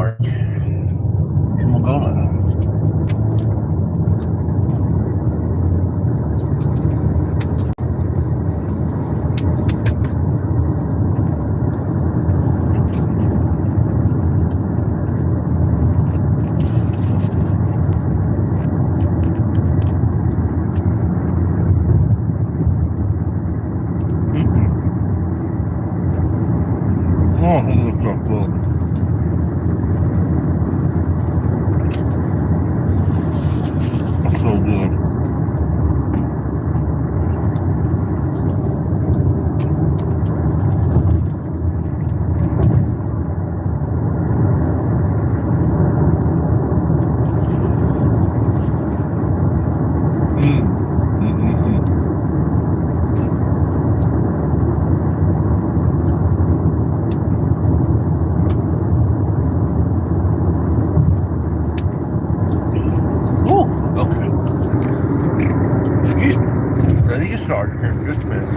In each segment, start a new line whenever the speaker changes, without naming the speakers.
And we'll go live. Oh, this is good. That's so good. Mm. Mm-mm-mm. Ooh, okay. Excuse me. Ready to get started here in just a minute.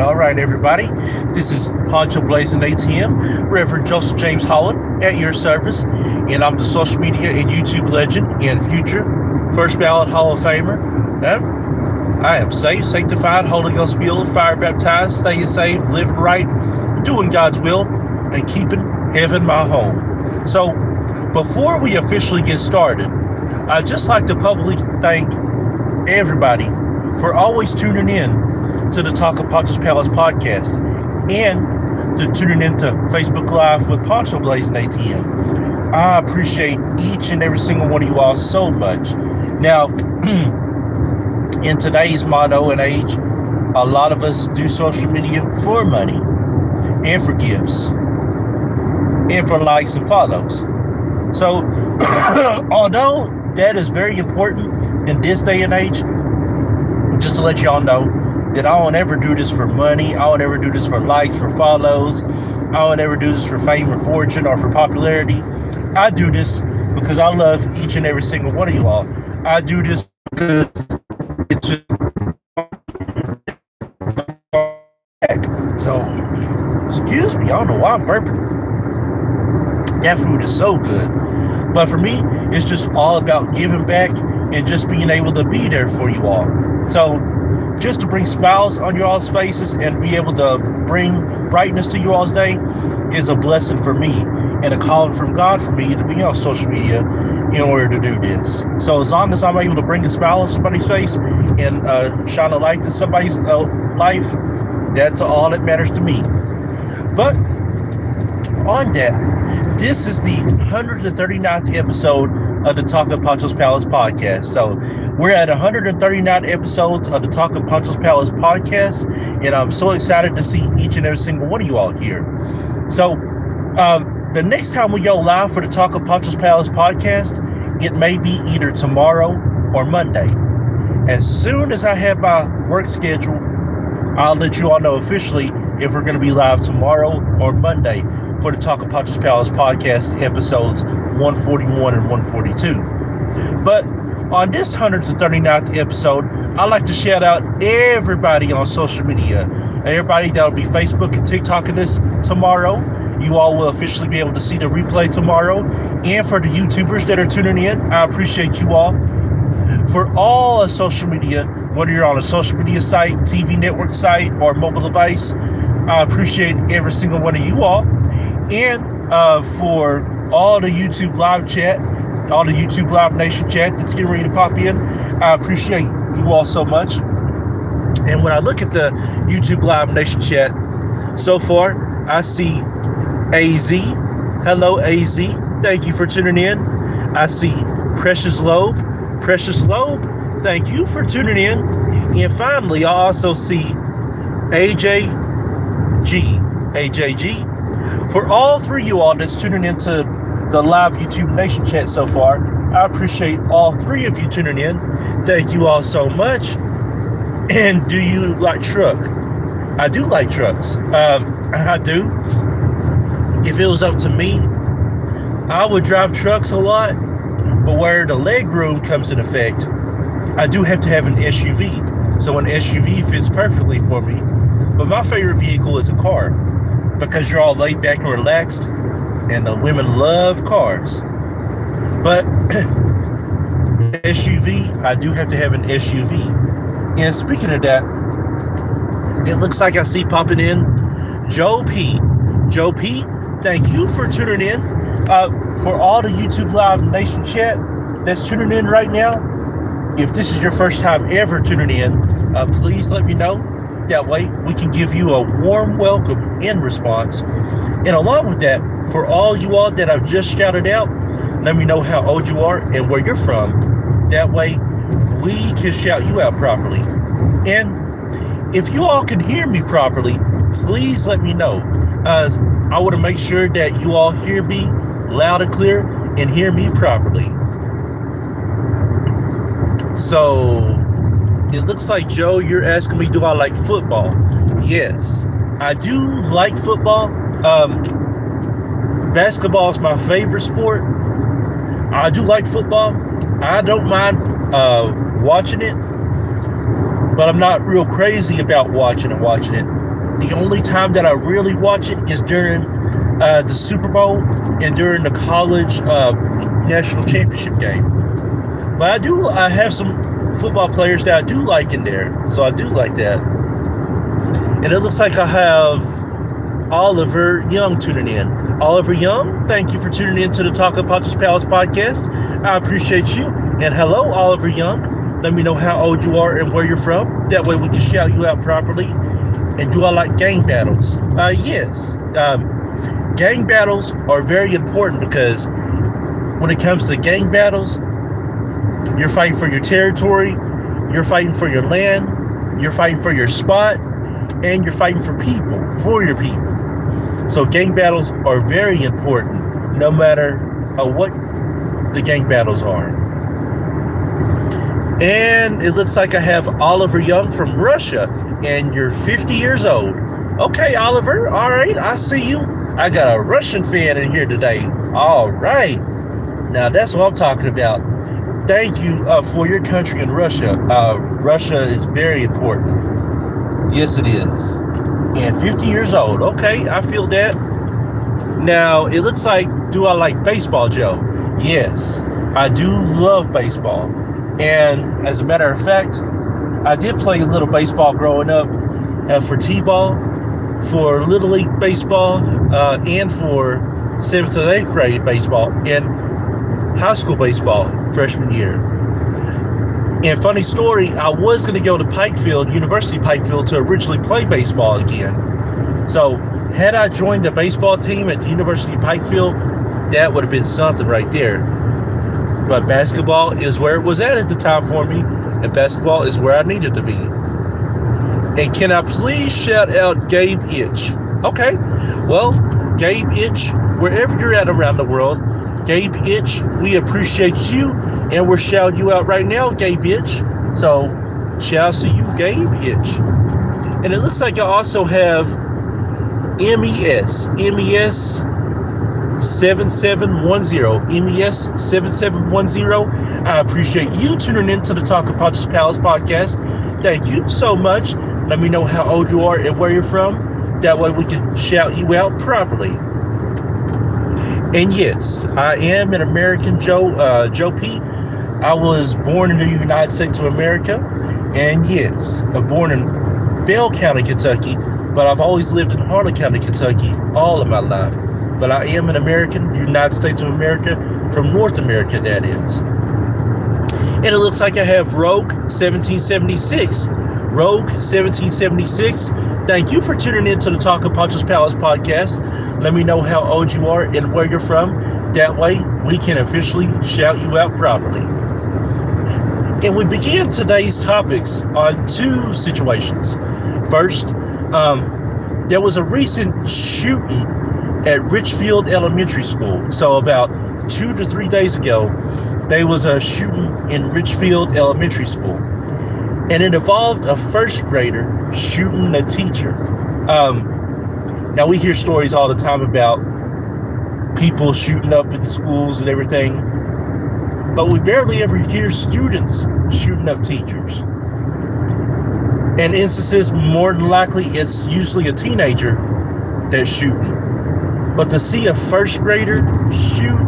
All right, everybody. This is Poncho blazing ATM, Reverend Joseph James Holland at your service, and I'm the social media and YouTube legend and future First Ballot Hall of Famer. I am saved, sanctified, Holy Ghost filled, fire baptized, staying saved, living right, doing God's will, and keeping heaven my home. So, before we officially get started, I'd just like to publicly thank everybody for always tuning in to the Talk of Poncho's Palace podcast and to tuning into Facebook Live with Poncho Blazing ATM. I appreciate each and every single one of you all so much. Now, in today's motto and age, a lot of us do social media for money and for gifts and for likes and follows. So, although that is very important in this day and age, just to let y'all know that I don't ever do this for money. I don't ever do this for likes, for follows. I don't ever do this for fame or fortune or for popularity. I do this because I love each and every single one of you all. I do this because it's just so, excuse me, I don't know why I'm burping. That food is so good. But for me, it's just all about giving back and just being able to be there for you all. So, just to bring smiles on you all's faces and be able to bring brightness to you all's day is a blessing for me and a calling from God for me to be on social media in order to do this. So as long as I'm able to bring a smile on somebody's face and shine a light to somebody's life, that's all that matters to me. But on that, this is the 139th episode of the Talk of Poncho's Palace podcast. So we're at 139 episodes of the Talk of Poncho's Palace podcast, and I'm so excited to see each and every single one of you all here. So the next time we go live for the Talk of Poncho's Palace podcast, it may be either tomorrow or Monday. As soon as I have my work schedule, I'll let you all know officially if we're going to be live tomorrow or Monday for the Talk of Poncho's Palace podcast episodes 141 and 142. But on this 139th episode, I'd like to shout out everybody on social media. Everybody that will be Facebook and TikToking this tomorrow. You all will officially be able to see the replay tomorrow. And for the YouTubers that are tuning in, I appreciate you all. For all of social media, whether you're on a social media site, TV network site, or mobile device, I appreciate every single one of you all. And for all the YouTube live chat, all the YouTube Live Nation chat that's getting ready to pop in, I appreciate you all so much. And when I look at the YouTube Live Nation chat, so far, I see AZ. Hello, AZ. Thank you for tuning in. I see Precious Loeb. Precious Loeb, thank you for tuning in. And finally, I also see AJG. AJG. For all three of you all that's tuning into the live YouTube Nation chat so far, I appreciate all three of you tuning in. Thank you all so much. And do you like truck? I do like trucks. I do. If it was up to me, I would drive trucks a lot, but where the leg room comes in effect, I do have to have an SUV. So an SUV fits perfectly for me. But my favorite vehicle is a car because you're all laid back and relaxed, and the women love cars. But SUV, I do have to have an SUV. And speaking of that, it looks like I see popping in Joe P. Joe P, thank you for tuning in. For all the YouTube Live Nation chat that's tuning in right now, if this is your first time ever tuning in, please let me know. That way we can give you a warm welcome in response. And along with that, for all you all that I've just shouted out, let me know how old you are and where you're from. That way we can shout you out properly. And if you all can hear me properly, please let me know. I want to make sure that you all hear me loud and clear and hear me properly. So it looks like, Joe, you're asking me, do I like football? Yes, I do like football. Basketball is my favorite sport. I do like football. I don't mind watching it, but I'm not real crazy about watching it. The only time that I really watch it is during the Super Bowl and during the college national championship game. But I have some football players that I do like in there, so I do like that. And it looks like I have Oliver Young tuning in. Oliver Young, thank you for tuning in to the Talk of Poncho's Palace podcast. I appreciate you. And hello, Oliver Young. Let me know how old you are and where you're from. That way we can shout you out properly. And do I like gang battles? Yes. Gang battles are very important because when it comes to gang battles, you're fighting for your territory, you're fighting for your land, you're fighting for your spot, and you're fighting for your people. So gang battles are very important, no matter what the gang battles are. And it looks like I have Oliver Young from Russia, and you're 50 years old. Okay, Oliver, all right, I see you. I got a Russian fan in here today. All right. Now that's what I'm talking about. Thank you for your country in Russia. Russia is very important. Yes, it is. And 50 years old. Okay, I feel that. Now, it looks like, do I like baseball, Joe? Yes, I do love baseball. And as a matter of fact, I did play a little baseball growing up for T-ball, for Little League baseball, and for 7th and 8th grade baseball, and high school baseball freshman year. And funny story, I was going to go to Pikeville, University of Pikeville, to originally play baseball again. So had I joined the baseball team at the University of Pikeville, that would have been something right there. But basketball is where it was at the time for me, and basketball is where I needed to be. And can I please shout out Gabe Itch? Okay, well, Gabe Itch, wherever you're at around the world, Gabe Itch, we appreciate you, and we're shouting you out right now, Gabe Itch. So, shouts to you, Gabe Itch. And it looks like I also have MES 7710, MES 7710. I appreciate you tuning in to the Talk of Poncho's Palace podcast. Thank you so much. Let me know how old you are and where you're from. That way we can shout you out properly. And yes, I am an American, Joe P. I was born in the United States of America. And yes, I'm born in Bell County, Kentucky, but I've always lived in Harlan County, Kentucky all of my life. But I am an American, United States of America, from North America, that is. And it looks like I have Rogue 1776. Rogue 1776, thank you for tuning in to the Talk of Poncho's Palace podcast. Let me know how old you are and where you're from. That way, we can officially shout you out properly. And we begin today's topics on two situations. First, there was a recent shooting at Rochfield Elementary School. So about 2 to 3 days ago, there was a shooting in Rochfield Elementary School. And it involved a first grader shooting a teacher. Now we hear stories all the time about people shooting up in schools and everything. But we barely ever hear students shooting up teachers. In instances, more than likely, it's usually a teenager that's shooting. But to see a first grader shoot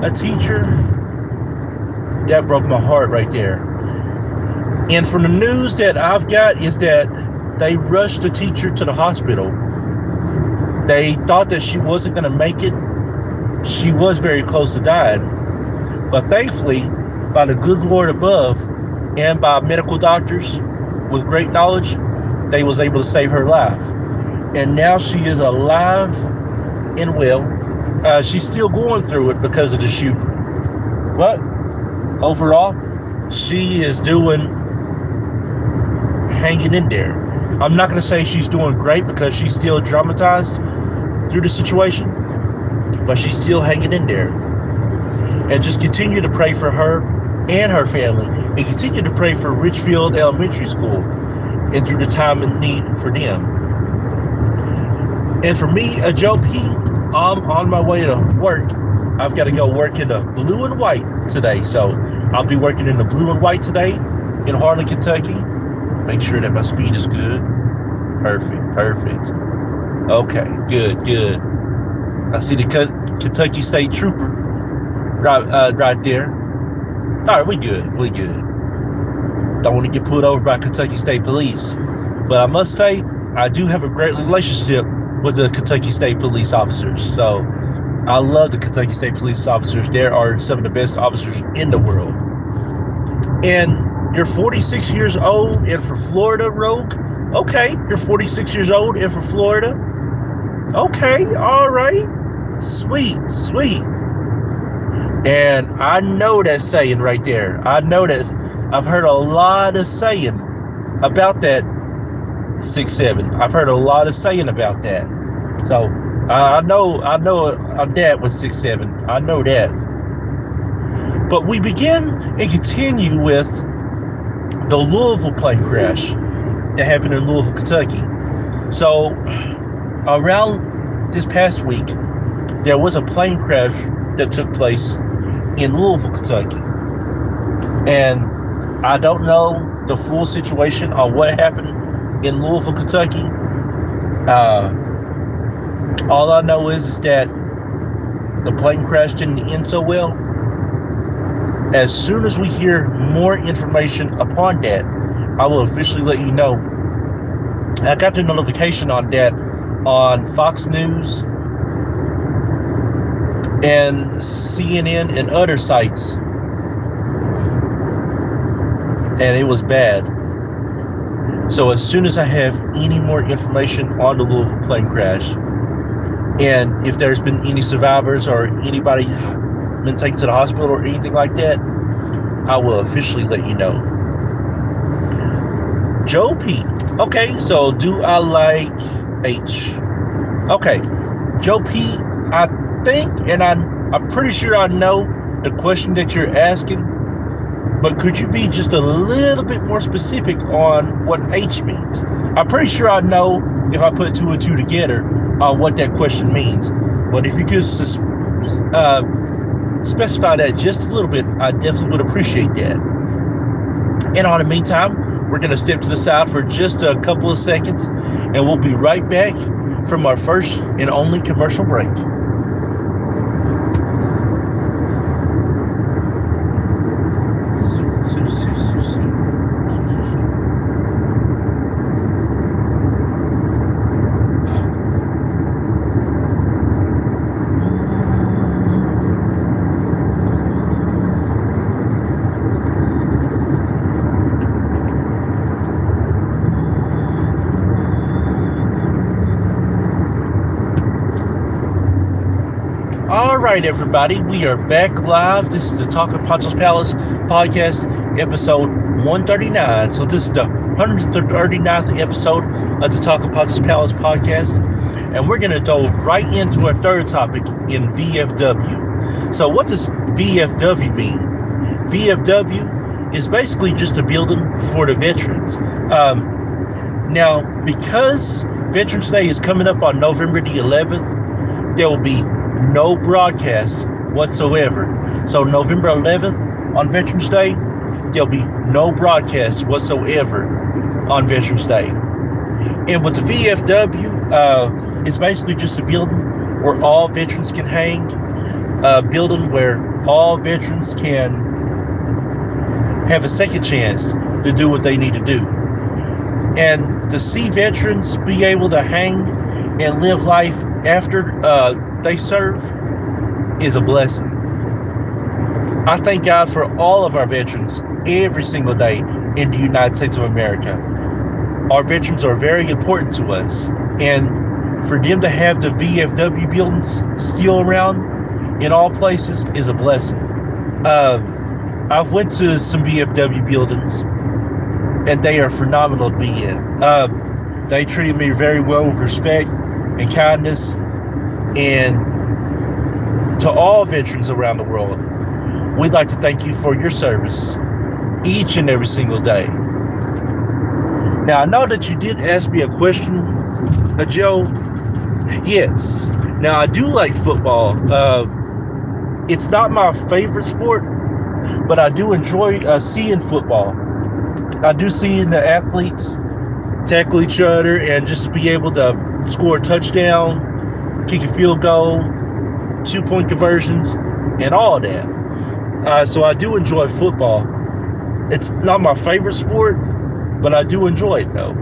a teacher, that broke my heart right there. And from the news that I've got is that they rushed the teacher to the hospital. They thought that she wasn't going to make it. She was very close to dying. But thankfully, by the good Lord above and by medical doctors with great knowledge, they was able to save her life. And now she is alive and well. She's still going through it because of the shooting. But overall, she is hanging in there. I'm not going to say she's doing great because she's still traumatized through the situation, but she's still hanging in there. And just continue to pray for her and her family, and continue to pray for Rochfield Elementary School and through the time and need for them. And for me, Joe P, I'm on my way to work. I've got to go work in the blue and white today, so I'll be working in the blue and white today in Harlan, Kentucky. Make sure that my speed is good. Perfect. Okay, good. I see the Kentucky State Trooper right there. All right, we good. Don't want to get pulled over by Kentucky State Police. But I must say, I do have a great relationship with the Kentucky State Police officers. So I love the Kentucky State Police officers. They are some of the best officers in the world. And you're 46 years old and for Florida, Rogue? Okay, you're 46 years old and for Florida? Okay, all right. Sweet. And I know that saying right there. I know that. I've heard a lot of saying about that 6'7". I've heard a lot of saying about that. So I know I'm dad was 6'7". I know that. But we begin and continue with the Louisville plane crash that happened in Louisville, Kentucky. So around this past week, there was a plane crash that took place in Louisville, Kentucky. And I don't know the full situation on what happened in Louisville, Kentucky. All I know is that the plane crash didn't end so well. As soon as we hear more information upon that, I will officially let you know. I got the notification on that on Fox News and CNN and other sites. And it was bad. So as soon as I have any more information on the Louisville plane crash, and if there's been any survivors or anybody been taken to the hospital or anything like that, I will officially let you know. Joe P. Okay, so do I like H? Okay, Joe P, I think, and I'm pretty sure I know the question that you're asking, but could you be just a little bit more specific on what H means? I'm pretty sure I know if I put two and two together what that question means. But if you could specify that just a little bit, I definitely would appreciate that. And in the meantime, we're going to step to the side for just a couple of seconds, and we'll be right back from our first and only commercial break. All right, everybody, we are back live. This is the Talk of Poncho's Palace podcast, episode 139. So this is the 139th episode of the Talk of Poncho's Palace podcast, and we're going to dive right into our third topic in VFW. So what does VFW mean? VFW is basically just a building for the veterans. Now, because Veterans Day is coming up on November the 11th, there will be no broadcast whatsoever. So November 11th on Veterans Day, there'll be no broadcast whatsoever on Veterans Day. And with the VFW, it's basically just a building where all veterans can hang, a building where all veterans can have a second chance to do what they need to do. And to see veterans be able to hang and live life after they serve is a blessing. I thank God for all of our veterans every single day in the United States of America. Our veterans are very important to us, and for them to have the VFW buildings still around in all places is a blessing. I've went to some VFW buildings, and they are phenomenal to be in. They treated me very well with respect and kindness, and to all veterans around the world, we'd like to thank you for your service each and every single day. Now, I know that you did ask me a question, Joe. Yes. Now, I do like football. It's not my favorite sport, but I do enjoy seeing football. I do seeing the athletes tackle each other and just to be able to score a touchdown, kick a field goal, 2-point conversions, and all that. So I do enjoy football. It's not my favorite sport, but I do enjoy it though.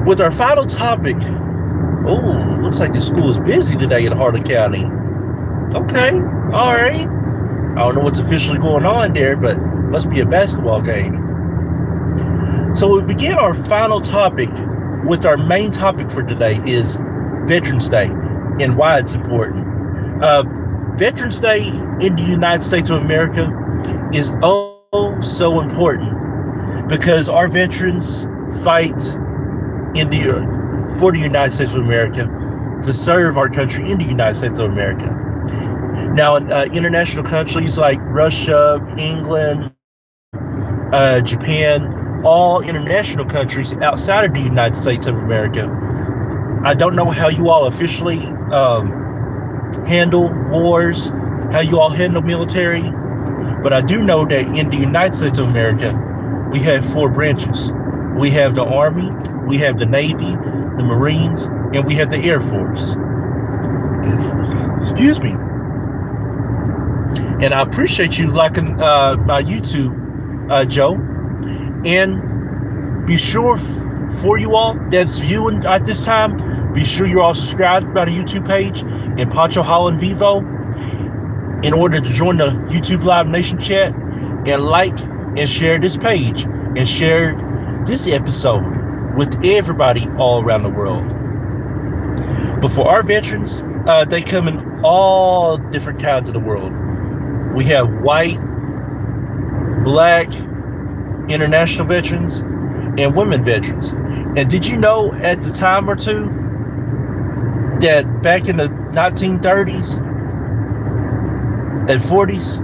With our final topic, looks like the school is busy today in Hardin County. Okay, all right. I don't know what's officially going on there, but must be a basketball game. So we begin our final topic with our main topic for today is Veterans Day and why it's important. Veterans Day in the United States of America is so important because our veterans fight for the United States of America to serve our country in the United States of America. Now, in international countries like Russia, England, Japan, all international countries outside of the United States of America, I don't know how you all officially handle wars, how you all handle military, but I do know that in the United States of America, we have 4 branches. We have the Army, we have the Navy, the Marines, and we have the Air Force. Excuse me. And I appreciate you liking my YouTube, Joe. And be sure for you all that's viewing at this time, be sure you're all subscribed to the YouTube page in Poncho Holland Vivo in order to join the YouTube Live Nation chat and like and share this page and share this episode with everybody all around the world. But for our veterans, they come in all different kinds of the world. We have white, black, international veterans, and women veterans. And did you know at the time or two that back in the 1930s and 40s,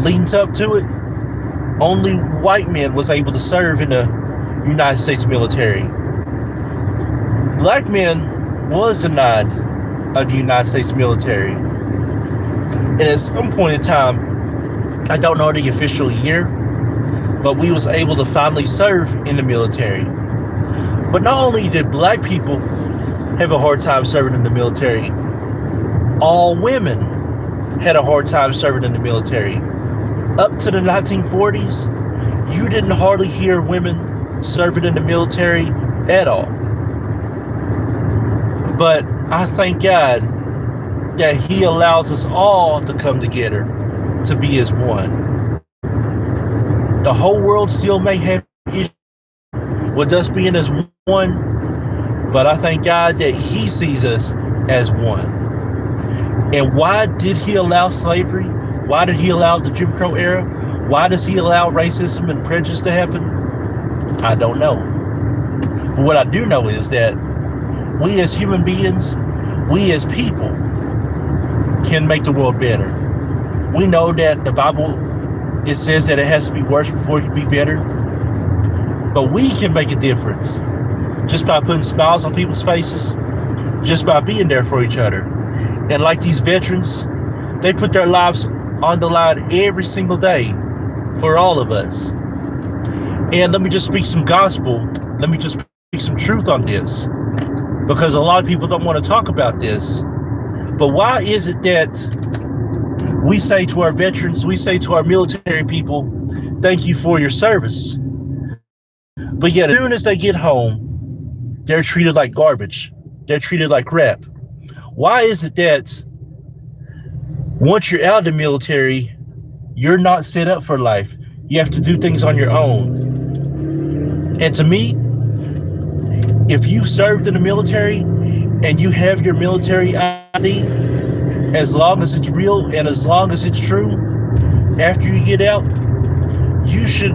leading up to it, only white men was able to serve in the United States military. Black men was denied of the United States military. And at some point in time, I don't know the official year, but we was able to finally serve in the military. But not only did black people have a hard time serving in the military, all women had a hard time serving in the military. Up to the 1940s, you didn't hardly hear women serving in the military at all. But I thank God that He allows us all to come together to be as one. The whole world still may have issues with us being as one, but I thank God that He sees us as one. And why did He allow slavery? Why did He allow the Jim Crow era? Why does He allow racism and prejudice to happen? I don't know. But what I do know is that we as human beings, we as people, can make the world better. We know that the Bible, it says that it has to be worse before it can be better. But we can make a difference just by putting smiles on people's faces, just by being there for each other. And like these veterans, they put their lives on the line every single day for all of us. And let me just speak some gospel. Let me just speak some truth on this, because a lot of people don't want to talk about this. But why is it that we say to our veterans, we say to our military people, thank you for your service, but yet as soon as they get home, they're treated like garbage, they're treated like crap? Why is it that once you're out of the military, you're not set up for life? You have to do things on your own. And to me, if you've served in the military and you have your military ID, as long as it's real and as long as it's true, after you get out, you should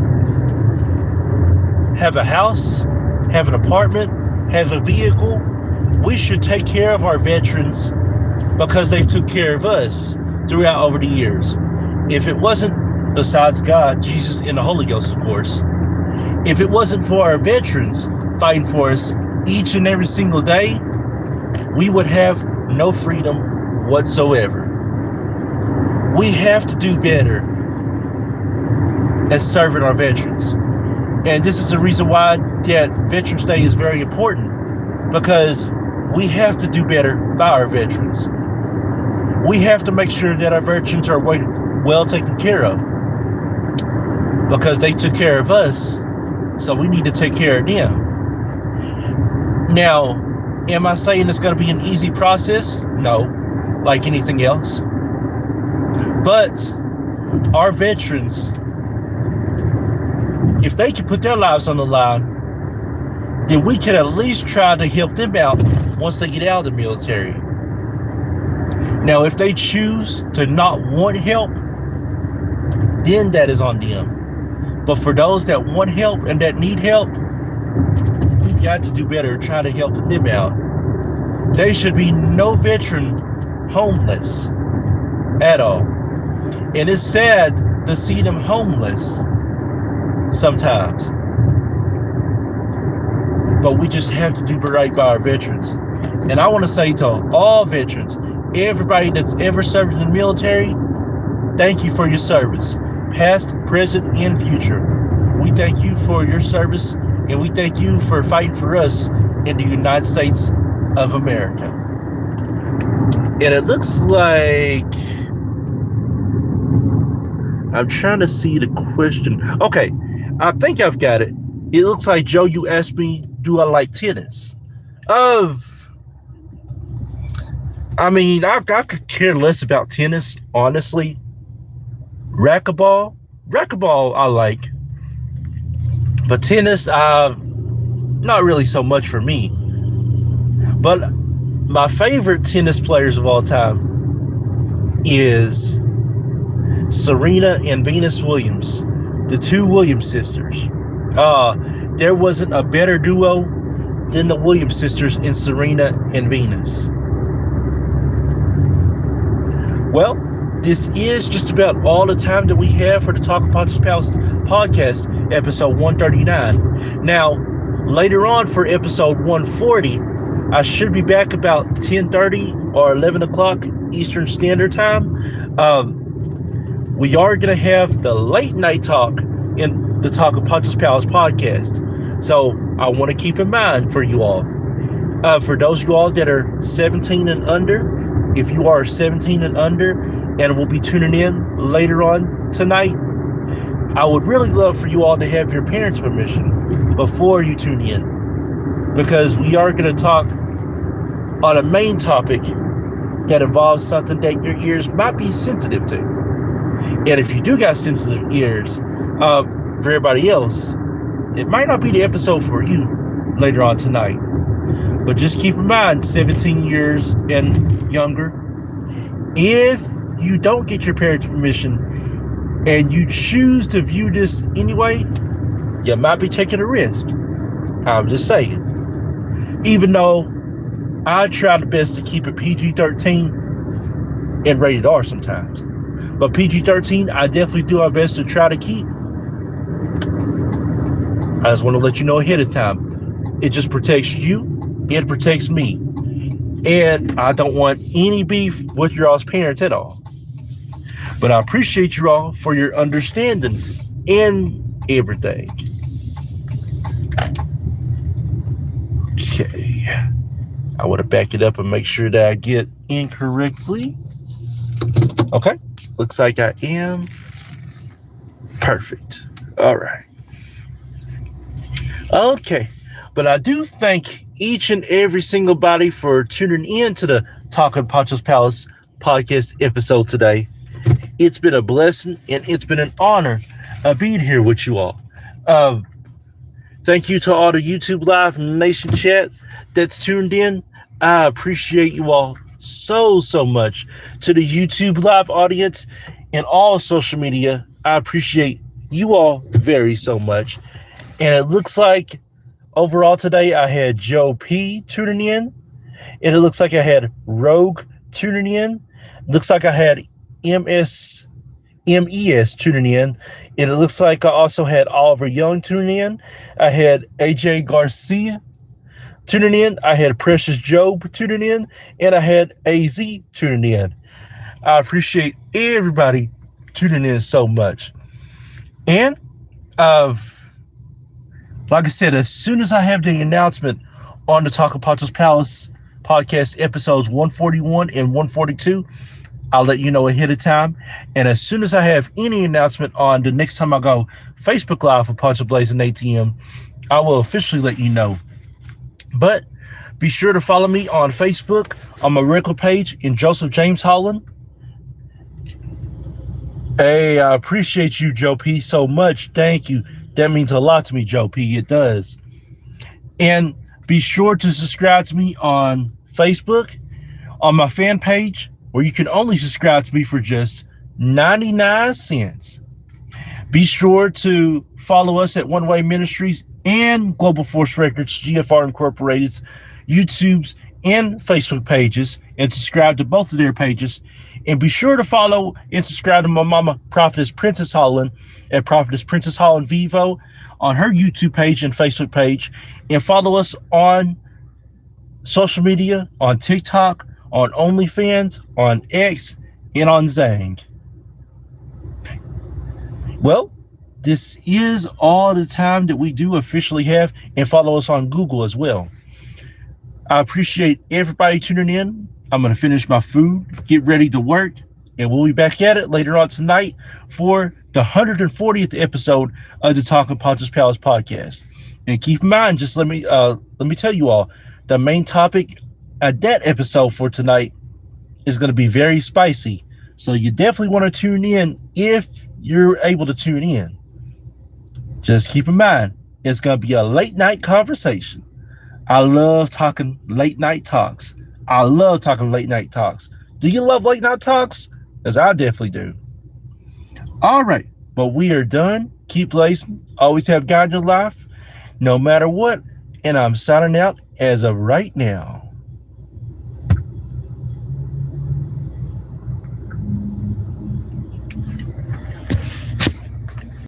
have a house, have an apartment, have a vehicle. We should take care of our veterans because they've took care of us throughout over the years. If it wasn't, besides God, Jesus, and the Holy Ghost, of course, if it wasn't for our veterans fighting for us each and every single day, we would have no freedom whatsoever. We have to do better at serving our veterans. And this is the reason why that Veterans Day is very important, because we have to do better by our veterans. We have to make sure that our veterans are well taken care of, because they took care of us, so we need to take care of them. Now, am I saying it's going to be an easy process? No, like anything else. But our veterans, if they can put their lives on the line, then we can at least try to help them out once they get out of the military. Now, if they choose to not want help, then that is on them. But for those that want help and that need help, we got to do better trying to help them out. There should be no veteran homeless at all. And it's sad to see them homeless sometimes. But we just have to do right by our veterans. And I want to say to all veterans, everybody that's ever served in the military, thank you for your service, past, present, and future. We thank you for your service, and we thank you for fighting for us in the United States of America. And it looks like I'm trying to see the question. Okay, I think I've got it. It looks like, Joe, you asked me, do I like tennis? I could care less about tennis, honestly. Racquetball I like. But tennis, not really so much for me. But my favorite tennis players of all time is Serena and Venus Williams, the two Williams sisters. There wasn't a better duo than the Williams sisters in Serena and Venus. Well, this is just about all the time that we have for the Talk of Poncho's Palace podcast, episode 139. Now, later on for episode 140, I should be back about 10:30 or 11 o'clock Eastern Standard Time. We are going to have the late night talk in the Talk of Poncho's Palace podcast. So I want to keep in mind for you all, for those of you all that are 17 and under, if you are 17 and under and will be tuning in later on tonight, I would really love for you all to have your parents' permission before you tune in, because we are going to talk on a main topic that involves something that your ears might be sensitive to. And if you do got sensitive ears, for everybody else, it might not be the episode for you later on tonight. But just keep in mind, 17 years and younger, if you don't get your parents' permission and you choose to view this anyway, you might be taking a risk. I'm just saying. Even though I try the best to keep it PG-13 and rated R sometimes. But PG-13, I definitely do our best to try to keep. I just want to let you know ahead of time. It just protects you. It protects me. And I don't want any beef with your all's parents at all. But I appreciate you all for your understanding and everything. Okay. I want to back it up and make sure that I get in correctly. Okay. Looks like I am. Perfect. All right. Okay. But I do thank each and every single body for tuning in to the Talking Poncho's Palace podcast episode today. It's been a blessing and it's been an honor being here with you all. Thank you to all the YouTube Live Nation chat that's tuned in. I appreciate you all so much. To the YouTube Live audience and all social media, I appreciate you all very so much. And it looks like overall today I had Joe P tuning in, and it looks like I had Rogue tuning in. Looks like I had MES tuning in, and it looks like I also had Oliver Young tuning in. I had AJ Garcia tuning in. I had Precious Job tuning in, and I had AZ tuning in. I appreciate everybody tuning in so much. And like I said, as soon as I have the announcement on the Talking Poncho's Palace podcast episodes 141 and 142, I'll let you know ahead of time. And as soon as I have any announcement on the next time I go Facebook Live for Poncho Blaze and ATM, I will officially let you know. But be sure to follow me on Facebook on my regular page in Joseph James Holland. Hey, I appreciate you, Joe P, so much. Thank you. That means a lot to me, Joe P. It does. And be sure to subscribe to me on Facebook, on my fan page, where you can only subscribe to me for just 99 cents. Be sure to follow us at One Way Ministries and Global Force Records, GFR Incorporated's YouTube's and Facebook pages, and subscribe to both of their pages. And be sure to follow and subscribe to my mama, Prophetess Princess Holland, at Prophetess Princess Holland Vivo on her YouTube page and Facebook page. And follow us on social media, on TikTok, on OnlyFans, on X, and on Zang. Well, this is all the time that we do officially have. And follow us on Google as well. I appreciate everybody tuning in. I'm going to finish my food, get ready to work, and we'll be back at it later on tonight for the 140th episode of the Talking Poncho's Palace podcast. And keep in mind, just let me tell you all, the main topic at that episode for tonight is going to be very spicy. So you definitely want to tune in if you're able to tune in. Just keep in mind, it's going to be a late night conversation. I love talking late night talks. I love talking late night talks. Do you love late night talks? Because I definitely do. All right, but we are done. Keep blazing. Always have God in your life, no matter what. And I'm signing out as of right now.